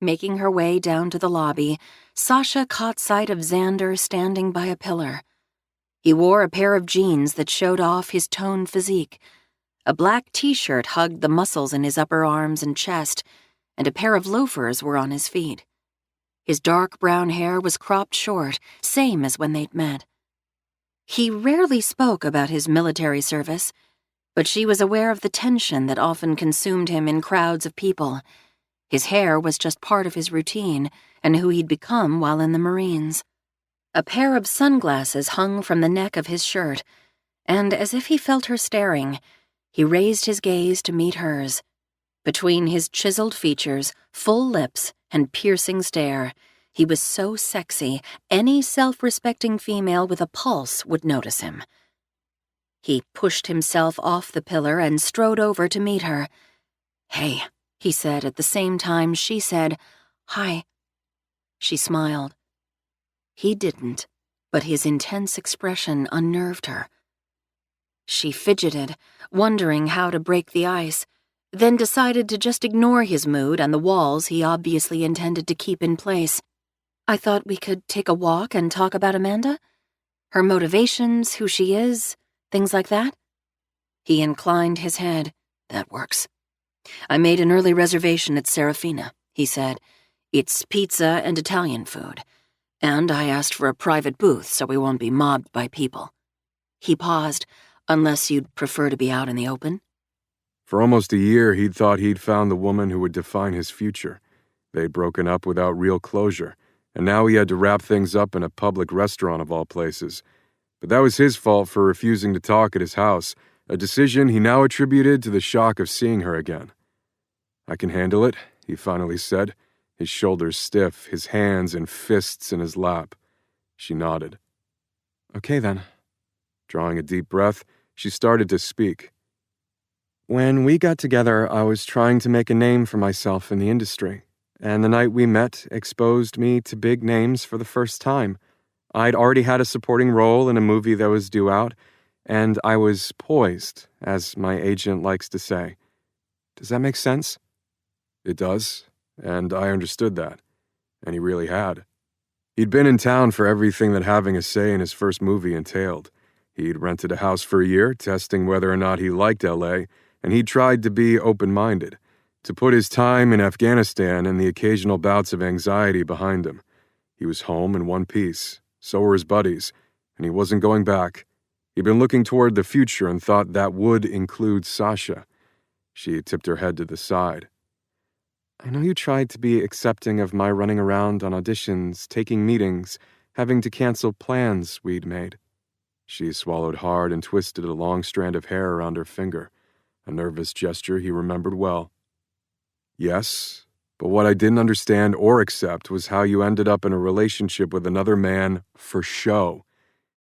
Making her way down to the lobby, Sasha caught sight of Xander standing by a pillar. He wore a pair of jeans that showed off his toned physique. A black t-shirt hugged the muscles in his upper arms and chest, and a pair of loafers were on his feet. His dark brown hair was cropped short, same as when they'd met. He rarely spoke about his military service, but she was aware of the tension that often consumed him in crowds of people. His hair was just part of his routine and who he'd become while in the Marines. A pair of sunglasses hung from the neck of his shirt, and as if he felt her staring, he raised his gaze to meet hers. Between his chiseled features, full lips, and piercing stare, he was so sexy, any self-respecting female with a pulse would notice him. He pushed himself off the pillar and strode over to meet her. "Hey," he said at the same time she said, "Hi." She smiled. He didn't, but his intense expression unnerved her. She fidgeted, wondering how to break the ice, then decided to just ignore his mood and the walls he obviously intended to keep in place. "I thought we could take a walk and talk about Amanda? Her motivations, who she is, things like that?" He inclined his head. "That works. I made an early reservation at Serafina," he said. "It's pizza and Italian food. And I asked for a private booth so we won't be mobbed by people." He paused. "Unless you'd prefer to be out in the open?" For almost a year, he'd thought he'd found the woman who would define his future. They'd broken up without real closure, and now he had to wrap things up in a public restaurant of all places. But that was his fault for refusing to talk at his house, a decision he now attributed to the shock of seeing her again. "I can handle it," he finally said, his shoulders stiff, his hands and fists in his lap. She nodded. "Okay then." Drawing a deep breath, she started to speak. "When we got together, I was trying to make a name for myself in the industry, and the night we met exposed me to big names for the first time. I'd already had a supporting role in a movie that was due out, and I was poised, as my agent likes to say. Does that make sense?" "It does, and I understood that." And he really had. He'd been in town for everything that having a say in his first movie entailed. He'd rented a house for a year, testing whether or not he liked LA, and he'd tried to be open-minded, to put his time in Afghanistan and the occasional bouts of anxiety behind him. He was home in one piece, so were his buddies, and he wasn't going back. He'd been looking toward the future and thought that would include Sasha. She tipped her head to the side. "I know you tried to be accepting of my running around on auditions, taking meetings, having to cancel plans we'd made." She swallowed hard and twisted a long strand of hair around her finger, a nervous gesture he remembered well. "Yes, but what I didn't understand or accept was how you ended up in a relationship with another man for show.